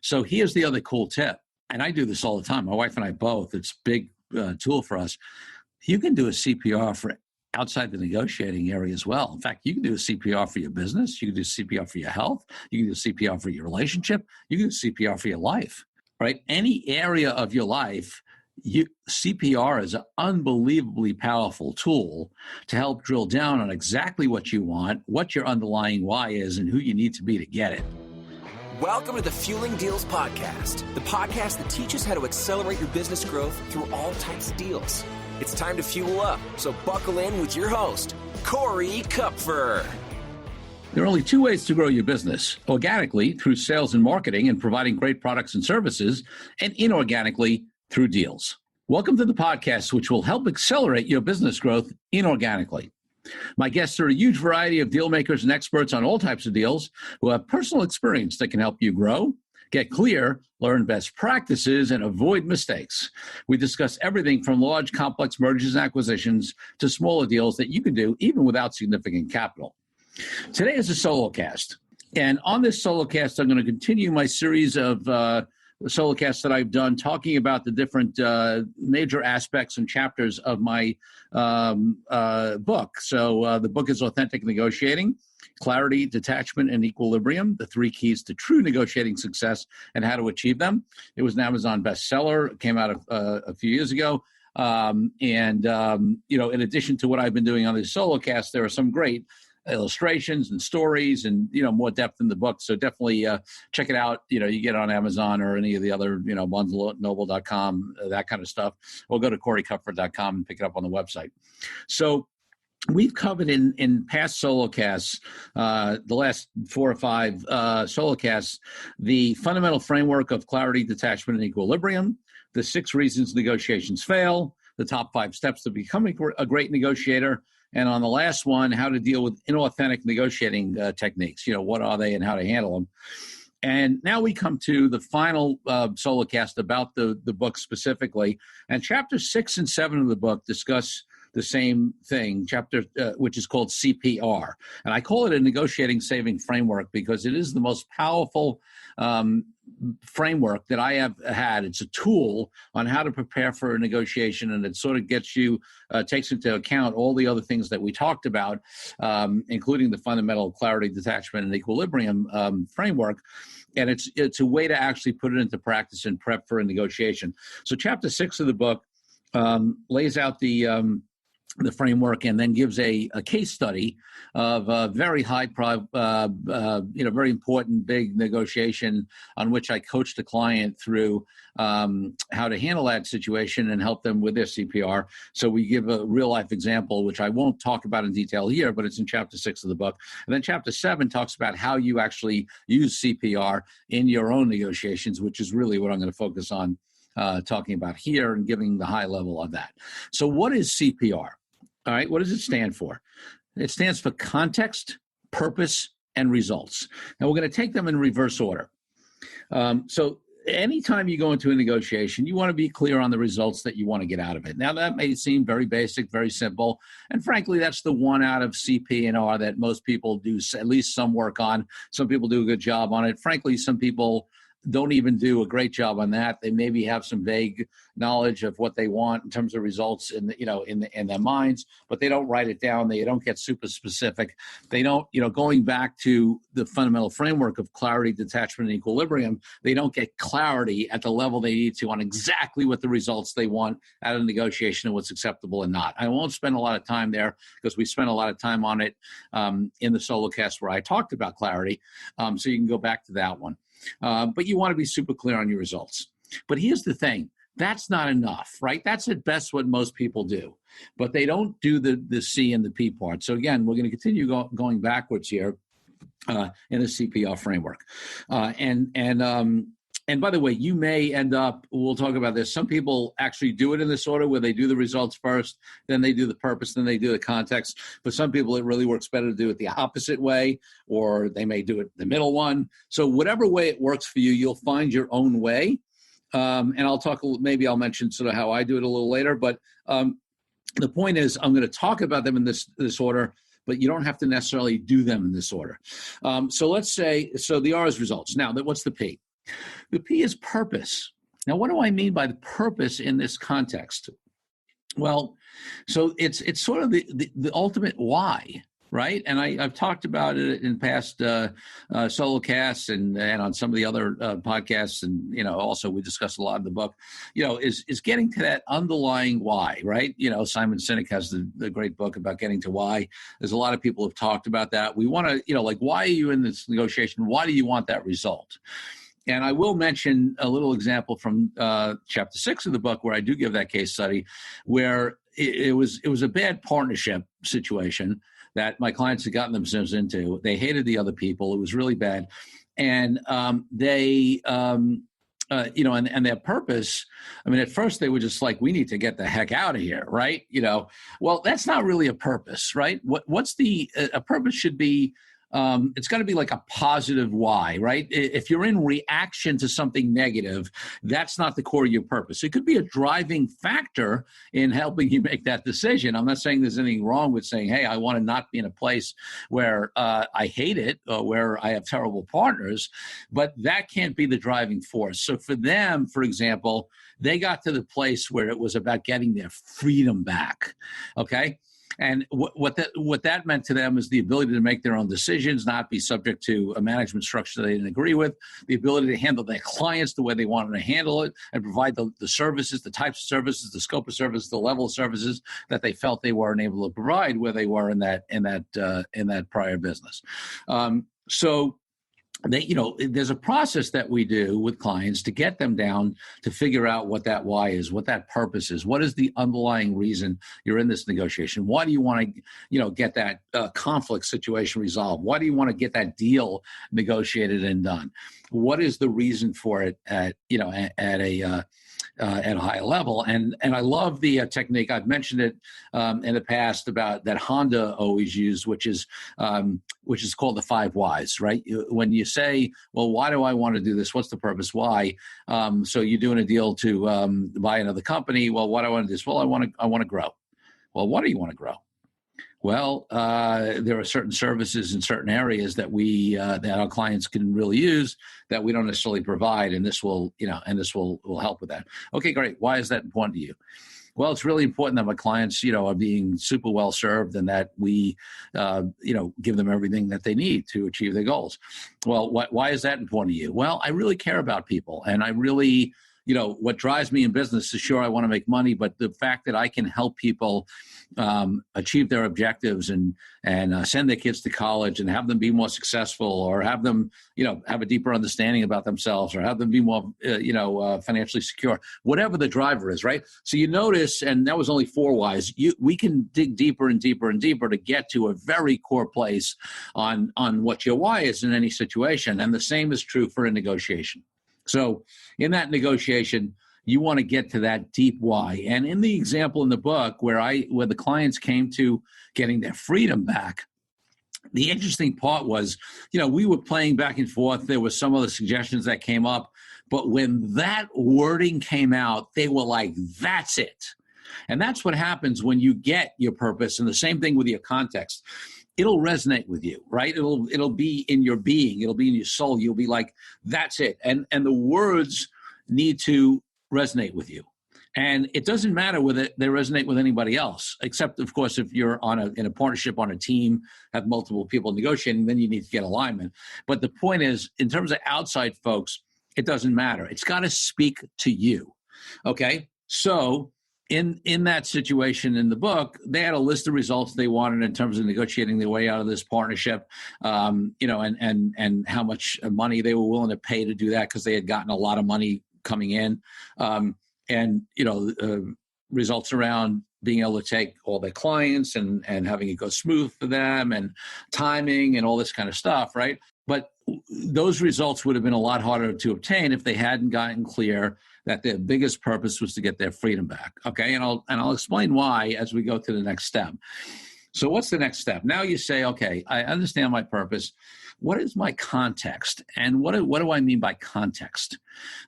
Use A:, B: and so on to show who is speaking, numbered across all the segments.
A: So here's the other cool tip, and I do this all the time. My wife and I both. It's a big tool for us. You can do a CPR for outside the negotiating area as well. In fact, you can do a CPR for your business. You can do CPR for your health. You can do CPR for your relationship. You can do CPR for your life, right? Any area of your life, CPR is an unbelievably powerful tool to help drill down on exactly what you want, what your underlying why is, and who you need to be to get it.
B: Welcome to the Fueling Deals Podcast, the podcast that teaches how to accelerate your business growth through all types of deals. It's time to fuel up, so buckle in with your host, Corey Kupfer.
A: There are only two ways to grow your business: organically through sales and marketing and providing great products and services, and inorganically through deals. Welcome to the podcast, which will help accelerate your business growth inorganically. My guests are a huge variety of deal makers and experts on all types of deals who have personal experience that can help you grow, get clear, learn best practices, and avoid mistakes. We discuss everything from large, complex mergers and acquisitions to smaller deals that you can do even without significant capital. Today is a solo cast. And on this solo cast, I'm going to continue my series of solo casts that I've done talking about the different major aspects and chapters of my book. So the book is Authentic Negotiating: Clarity, Detachment, and Equilibrium, the three keys to true negotiating success and how to achieve them. It was an Amazon bestseller. It came out a few years ago. In addition to what I've been doing on this solo cast, there are some great illustrations and stories and, more depth in the book. So definitely check it out. You get it on Amazon or any of the other, BarnesandNoble.com, that kind of stuff. Or go to CoreyKupfer.com and pick it up on the website. So we've covered in past solo casts, the last 4 or 5 solo casts, the fundamental framework of clarity, detachment, and equilibrium, the 6 reasons negotiations fail, the top 5 steps to becoming a great negotiator, and on the last one, how to deal with inauthentic negotiating techniques. What are they and how to handle them. And now we come to the final solo cast about the book specifically. And chapter 6 and 7 of the book discuss the same thing, which is called C.P.R. And I call it a negotiating saving framework because it is the most powerful framework that I have had. It's a tool on how to prepare for a negotiation, and it sort of takes into account all the other things that we talked about, including the fundamental clarity, detachment, and equilibrium framework. And it's a way to actually put it into practice and prep for a negotiation. So chapter 6 of the book lays out the framework and then gives a case study of a very very important big negotiation on which I coached a client through how to handle that situation and help them with their CPR. So we give a real life example, which I won't talk about in detail here, but it's in chapter 6 of the book. And then chapter 7 talks about how you actually use CPR in your own negotiations, which is really what I'm going to focus on talking about here and giving the high level of that. So what is CPR? All right, what does it stand for? It stands for context, purpose, and results. Now, we're going to take them in reverse order. So anytime you go into a negotiation, you want to be clear on the results that you want to get out of it. Now, that may seem very basic, very simple. And frankly, that's the one out of C.P.R. that most people do at least some work on. Some people do a good job on it. Frankly, some people don't even do a great job on that. They maybe have some vague knowledge of what they want in terms of results in their minds, but they don't write it down. They don't get super specific. They don't, going back to the fundamental framework of clarity, detachment, and equilibrium, they don't get clarity at the level they need to on exactly what the results they want out of negotiation and what's acceptable and not. I won't spend a lot of time there because we spent a lot of time on it in the solo cast where I talked about clarity. So you can go back to that one. But you want to be super clear on your results. But here's the thing. That's not enough, right? That's at best what most people do. But they don't do the C and the P part. So again, we're going to continue going backwards here in the CPR framework. And by the way, you may end up, we'll talk about this, some people actually do it in this order where they do the results first, then they do the purpose, then they do the context. For some people, it really works better to do it the opposite way, or they may do it the middle one. So whatever way it works for you, you'll find your own way. And maybe I'll mention sort of how I do it a little later. But the point is, I'm going to talk about them in this order, but you don't have to necessarily do them in this order. So let's say, the R is results. Now, what's the P? The P is purpose. Now, what do I mean by the purpose in this context? Well, so it's sort of the ultimate why, right? And I've talked about it in past solo casts and on some of the other podcasts, and also we discussed a lot in the book. Is getting to that underlying why, right? Simon Sinek has the great book about getting to why. There's a lot of people who have talked about that. We want to, why are you in this negotiation? Why do you want that result? And I will mention a little example from chapter 6 of the book where I do give that case study, where it was a bad partnership situation that my clients had gotten themselves into. They hated the other people. It was really bad. And they, and their purpose, at first they were just like, we need to get the heck out of here, right? Well, that's not really a purpose, right? What's a purpose should be, it's got to be like a positive why, right? If you're in reaction to something negative, that's not the core of your purpose. It could be a driving factor in helping you make that decision. I'm not saying there's anything wrong with saying, hey, I want to not be in a place where I hate it or where I have terrible partners, but that can't be the driving force. So for them, for example, they got to the place where it was about getting their freedom back, okay? And what that meant to them is the ability to make their own decisions, not be subject to a management structure they didn't agree with, the ability to handle their clients the way they wanted to handle it, and provide the services, the types of services, the scope of service, the level of services that they felt they weren't able to provide where they were in that prior business. So there's a process that we do with clients to get them down to figure out what that why is, what that purpose is, what is the underlying reason you're in this negotiation. Why do you want to, get that conflict situation resolved? Why do you want to get that deal negotiated and done? What is the reason for it at a high level? And I love the technique. I've mentioned it in the past about that Honda always used, which is called the 5 whys, right? When you say, well, why do I want to do this? What's the purpose? Why? So you're doing a deal to buy another company. Well, why do I want to do this? Well, I want to grow. Well, what do you want to grow? Well, there are certain services in certain areas that that our clients can really use that we don't necessarily provide, and this will help with that. Okay, great. Why is that important to you? Well, it's really important that my clients, are being super well served, and that we, give them everything that they need to achieve their goals. Well, why is that important to you? Well, I really care about people, and I really, what drives me in business is, sure, I want to make money, but the fact that I can help people achieve their objectives and send their kids to college and have them be more successful, or have them, have a deeper understanding about themselves, or have them be more, financially secure, whatever the driver is, right? So you notice, and that was only 4 whys, we can dig deeper and deeper and deeper to get to a very core place on what your why is in any situation. And the same is true for a negotiation. So in that negotiation, you want to get to that deep why. And in the example in the book where the clients came to getting their freedom back, the interesting part was, we were playing back and forth. There were some other suggestions that came up, but when that wording came out, they were like, that's it. And that's what happens when you get your purpose. And the same thing with your context. It'll resonate with you, right? It'll be in your being. It'll be in your soul. You'll be like, that's it. And the words need to resonate with you. And it doesn't matter whether they resonate with anybody else, except, of course, if you're in a partnership, on a team, have multiple people negotiating, then you need to get alignment. But the point is, in terms of outside folks, it doesn't matter. It's got to speak to you, okay? So in that situation in the book, they had a list of results they wanted in terms of negotiating their way out of this partnership, and how much money they were willing to pay to do that, because they had gotten a lot of money coming in, results around being able to take all their clients and having it go smooth for them, and timing and all this kind of stuff, right? But those results would have been a lot harder to obtain if they hadn't gotten clear that their biggest purpose was to get their freedom back. Okay, and I'll explain why as we go to the next step. So what's the next step? Now you say, okay, I understand my purpose. What is my context? And what do I mean by context?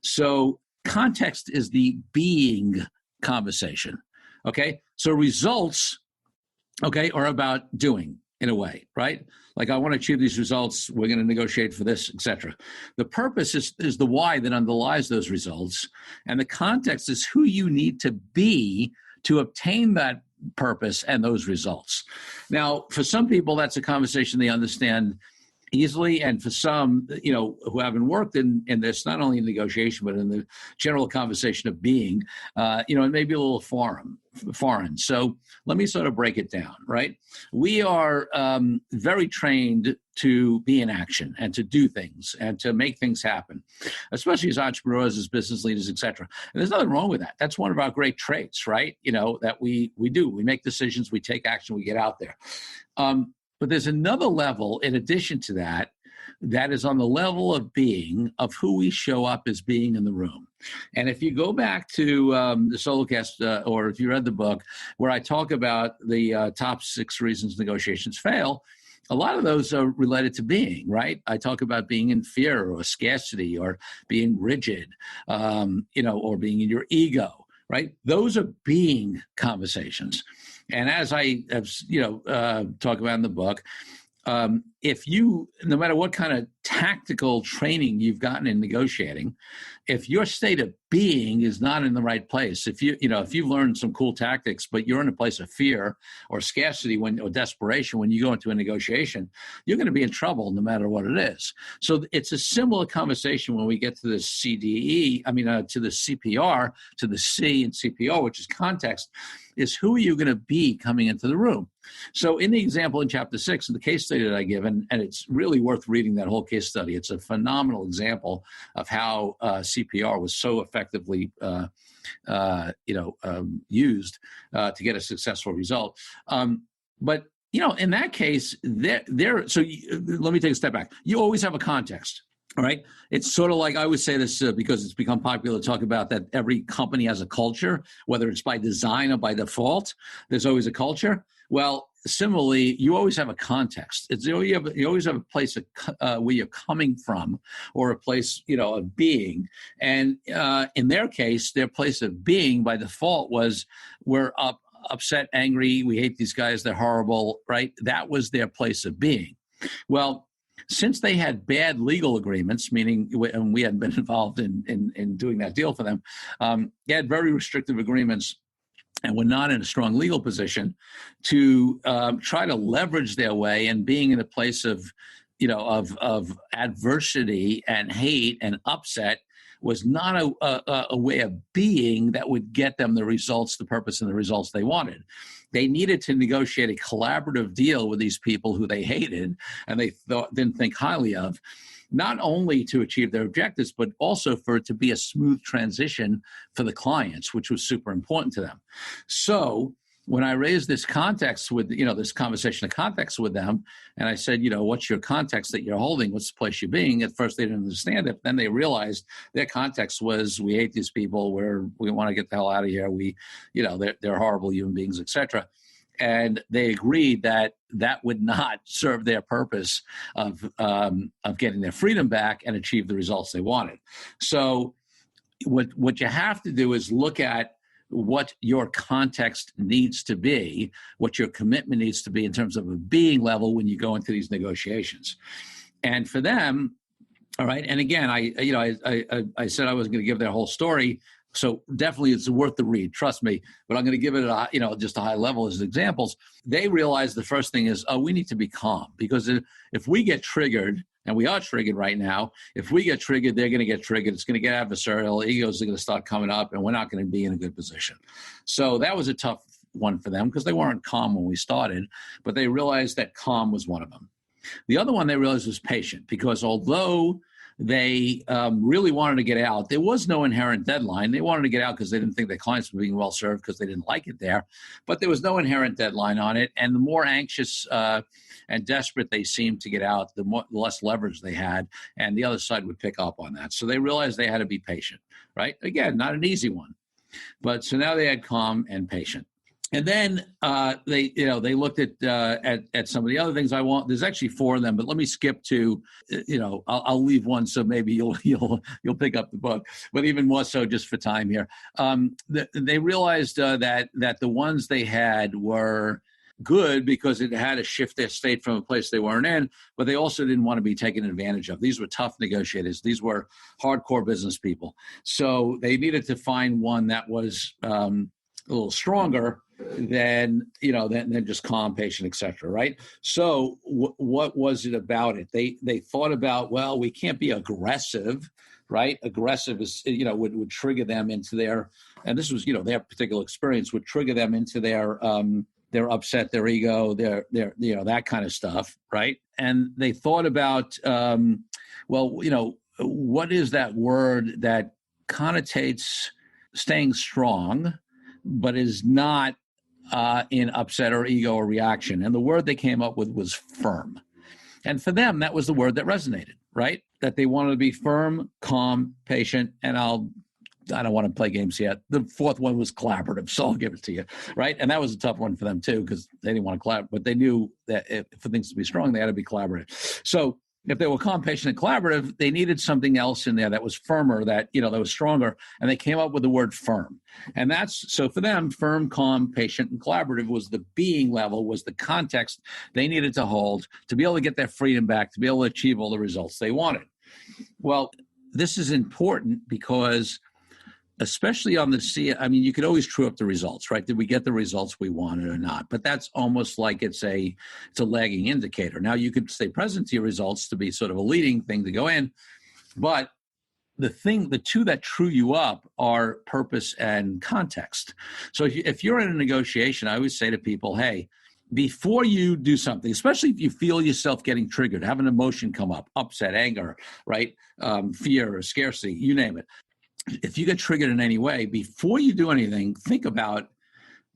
A: So context is the being conversation. Okay, so results, okay, are about doing. in a way, right? Like, I want to achieve these results. We're going to negotiate for this, etc. The purpose is the why that underlies those results. And the context is who you need to be to obtain that purpose and those results. Now, for some people, that's a conversation they understand easily. And for some, who haven't worked in this, not only in negotiation, but in the general conversation of being, it may be a little foreign. So let me sort of break it down, right? We are very trained to be in action and to do things and to make things happen, especially as entrepreneurs, as business leaders, et cetera. And there's nothing wrong with that. That's one of our great traits, right? That we do. We make decisions, we take action, we get out there. But there's another level in addition to that is on the level of being, of who we show up as being in the room. And if you go back to the Solocast, or if you read the book, where I talk about the top 6 reasons negotiations fail, a lot of those are related to being, right? I talk about being in fear or scarcity or being rigid, or being in your ego, right? Those are being conversations. And as I have, talk about in the book, if you, no matter what kind of tactical training you've gotten in negotiating, if your state of being is not in the right place, if you've learned some cool tactics, but you're in a place of fear or scarcity or desperation when you go into a negotiation, you're going to be in trouble no matter what it is. So it's a similar conversation when we get to the to the C.P.R, to the C in C.P.R, which is context, is who are you going to be coming into the room? So in the example in chapter 6, in the case study that I give, and it's really worth reading that whole case study. It's a phenomenal example of how C.P.R was so effectively used to get a successful result. But in that case, let me take a step back. You always have a context. All right. It's sort of like, I always say this because it's become popular to talk about that every company has a culture, whether it's by design or by default. There's always a culture. Well, similarly, you always have a context. You always have a place where you're coming from, or a place, of being. And in their case, their place of being by default was, we're upset, angry, we hate these guys, they're horrible, right? That was their place of being. Well, since they had bad legal agreements, meaning we hadn't been involved in doing that deal for them, they had very restrictive agreements and were not in a strong legal position to try to leverage their way, and being in a place of adversity and hate and upset was not a way of being that would get them the results, the purpose and the results they wanted. They needed to negotiate a collaborative deal with these people who they hated and they didn't think highly of, not only to achieve their objectives, but also for it to be a smooth transition for the clients, which was super important to them. So when I raised this context with, this conversation of context with them, and I said, what's your context that you're holding? What's the place you're being? At first, they didn't understand it. Then they realized their context was, we hate these people. We want to get the hell out of here. They're horrible human beings, etc. And they agreed that would not serve their purpose of getting their freedom back and achieve the results they wanted. So what you have to do is look at what your context needs to be, what your commitment needs to be in terms of a being level when you go into these negotiations. And for them, all right, and again, I said I wasn't going to give their whole story, so definitely it's worth the read, trust me, but I'm going to give it just a high level as examples. They realize the first thing is, we need to be calm, because if we get triggered, and we are triggered right now, if we get triggered, they're going to get triggered. It's going to get adversarial. Egos are going to start coming up, and we're not going to be in a good position. So that was a tough one for them because they weren't calm when we started, but they realized that calm was one of them. The other one they realized was patient, because although they really wanted to get out, there was no inherent deadline. They wanted to get out because they didn't think their clients were being well served, because they didn't like it there. But there was no inherent deadline on it. And the more anxious and desperate they seemed to get out, the less leverage they had. And the other side would pick up on that. So they realized they had to be patient, right? Again, not an easy one. But so now they had calm and patient. And then they looked at some of the other things I want. There's actually 4 of them, but let me skip to, I'll leave one so maybe you'll pick up the book. But even more so, just for time here, they realized that the ones they had were good because it had to shift their state from a place they weren't in, but they also didn't want to be taken advantage of. These were tough negotiators. These were hardcore business people. So they needed to find one that was a little stronger than just calm, patient, et cetera, right? So what was it about it? They thought about, well, we can't be aggressive, right? Aggressive is, would trigger them into their, and this was, their particular experience would trigger them into their upset, their ego, their that kind of stuff, right? And they thought about, what is that word that connotates staying strong, but is not in upset or ego or reaction. And the word they came up with was firm. And for them, that was the word that resonated, right? That they wanted to be firm, calm, patient, and I don't want to play games yet. The fourth one was collaborative, so I'll give it to you, right? And that was a tough one for them too, because they didn't want to collaborate, but they knew that for things to be strong, they had to be collaborative. So if they were calm, patient, and collaborative, they needed something else in there that was firmer, that was stronger, and they came up with the word firm. And so for them, firm, calm, patient, and collaborative was the being level, was the context they needed to hold to be able to get their freedom back, to be able to achieve all the results they wanted. Well, this is important because especially on you could always true up the results, right? Did we get the results we wanted or not? But that's almost like it's a lagging indicator. Now, you could stay present to your results to be sort of a leading thing to go in, but the two that true you up are purpose and context. So if you're in a negotiation, I always say to people, hey, before you do something, especially if you feel yourself getting triggered, have an emotion come up, upset, anger, right? Fear or scarcity, you name it. If you get triggered in any way, before you do anything, think about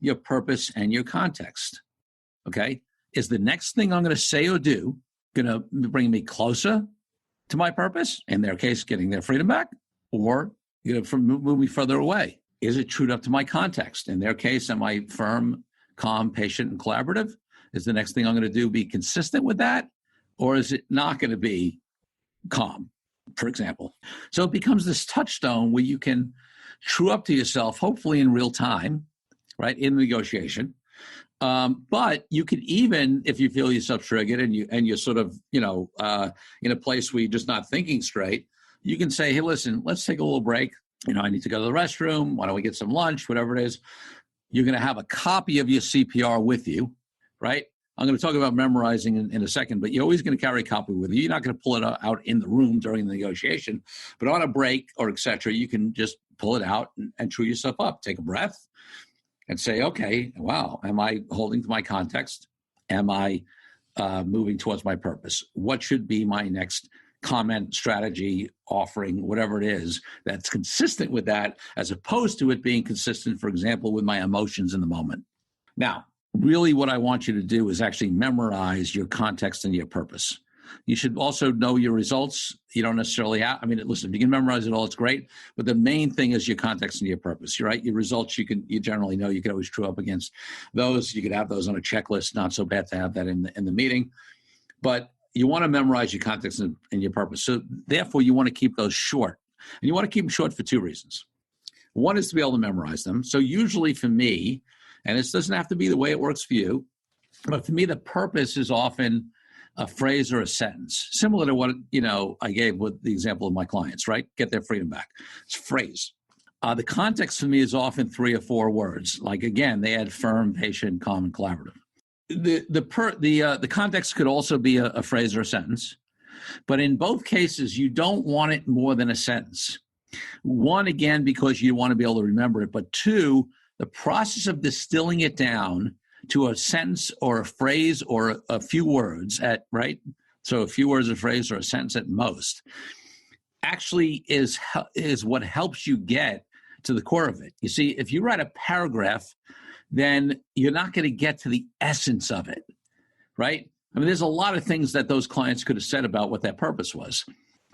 A: your purpose and your context, okay? Is the next thing I'm going to say or do going to bring me closer to my purpose, in their case, getting their freedom back, or move me further away? Is it trued up to my context? In their case, am I firm, calm, patient, and collaborative? Is the next thing I'm going to do be consistent with that, or is it not going to be calm, for example? So it becomes this touchstone where you can true up to yourself, hopefully in real time, right, in the negotiation. But you could even, if you feel yourself triggered and you're sort of, in a place where you're just not thinking straight, you can say, hey, listen, let's take a little break. I need to go to the restroom. Why don't we get some lunch, whatever it is. You're going to have a copy of your C.P.R. with you, right? I'm going to talk about memorizing in a second, but you're always going to carry a copy with you. You're not going to pull it out in the room during the negotiation, but on a break or et cetera, you can just pull it out and true yourself up. Take a breath and say, okay, wow, am I holding to my context? Am I moving towards my purpose? What should be my next comment, strategy, offering, whatever it is that's consistent with that, as opposed to it being consistent, for example, with my emotions in the moment? Now, really what I want you to do is actually memorize your context and your purpose. You should also know your results. You don't necessarily have, listen, if you can memorize it all, it's great. But the main thing is your context and your purpose, right? Your results, you generally know, you can always true up against those. You could have those on a checklist. Not so bad to have that in the meeting. But you want to memorize your context and your purpose. So therefore, you want to keep those short. And you want to keep them short for two reasons. One is to be able to memorize them. So usually for me, and this doesn't have to be the way it works for you, but for me, the purpose is often a phrase or a sentence, similar to what, I gave with the example of my clients, right? Get their freedom back. It's a phrase. The context for me is often 3 or 4 words. Like, again, they add firm, patient, calm, and collaborative. The context could also be a phrase or a sentence, but in both cases, you don't want it more than a sentence. One, again, because you want to be able to remember it, but two, the process of distilling it down to a sentence or a phrase or a few words right? So a few words, a phrase, or a sentence at most, actually is what helps you get to the core of it. You see, if you write a paragraph, then you're not going to get to the essence of it, right? There's a lot of things that those clients could have said about what their purpose was,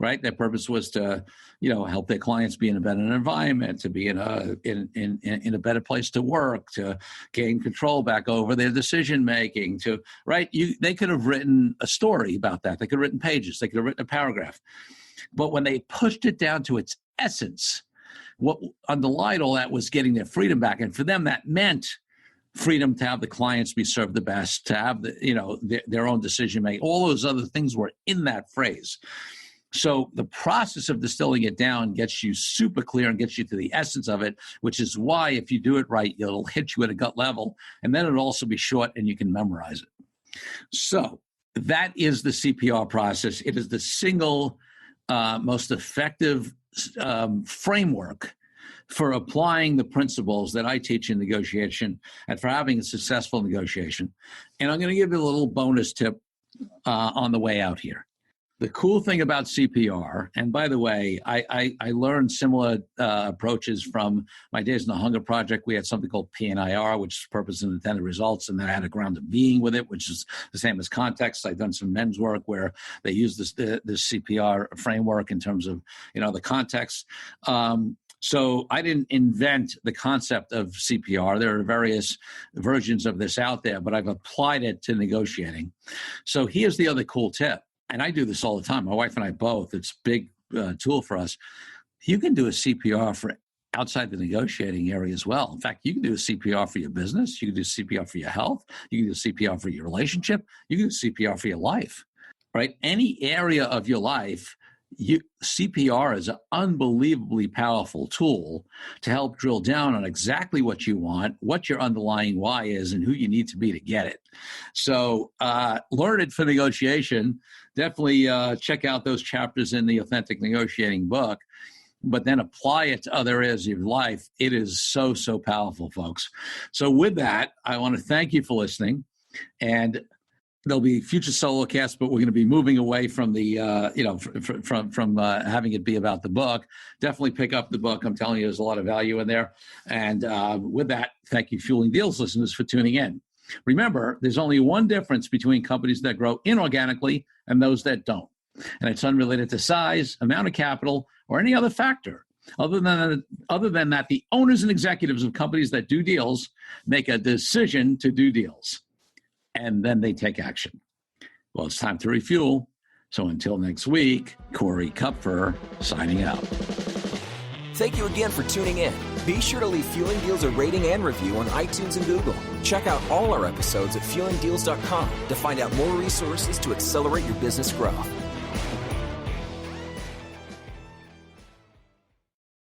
A: right? Their purpose was to, help their clients be in a better environment, to be in a better place to work, to gain control back over their decision making, right? They could have written a story about that. They could have written pages. They could have written a paragraph. But when they pushed it down to its essence, what underlied all that was getting their freedom back. And for them, that meant freedom to have the clients be served the best, to have their own decision making. All those other things were in that phrase. So the process of distilling it down gets you super clear and gets you to the essence of it, which is why if you do it right, it'll hit you at a gut level, and then it'll also be short and you can memorize it. So that is the CPR process. It is the single most effective framework for applying the principles that I teach in negotiation and for having a successful negotiation. And I'm going to give you a little bonus tip on the way out here. The cool thing about CPR, and by the way, I learned similar approaches from my days in the Hunger Project. We had something called PNIR, which is purpose and intended results, and then I had a ground of being with it, which is the same as context. I've done some men's work where they use this CPR framework in terms of the context. So I didn't invent the concept of CPR. There are various versions of this out there, but I've applied it to negotiating. So here's the other cool tip. And I do this all the time. My wife and I both. It's a big tool for us. You can do a CPR for outside the negotiating area as well. In fact, you can do a CPR for your business. You can do CPR for your health. You can do CPR for your relationship. You can do CPR for your life, right? Any area of your life, CPR is an unbelievably powerful tool to help drill down on exactly what you want, what your underlying why is, and who you need to be to get it. So learn it for negotiation. Definitely check out those chapters in the Authentic Negotiating book, but then apply it to other areas of your life. It is so, so powerful, folks. So with that, I want to thank you for listening. And there'll be future solo casts, but we're going to be moving away from the, from having it be about the book. Definitely pick up the book. I'm telling you, there's a lot of value in there. And with that, thank you, Fueling Deals listeners, for tuning in. Remember, there's only one difference between companies that grow inorganically and those that don't. And it's unrelated to size, amount of capital, or any other factor. Other than that, the owners and executives of companies that do deals make a decision to do deals. And then they take action. Well, it's time to refuel. So until next week, Corey Kupfer signing out.
B: Thank you again for tuning in. Be sure to leave Fueling Deals a rating and review on iTunes and Google. Check out all our episodes at fuelingdeals.com to find out more resources to accelerate your business growth.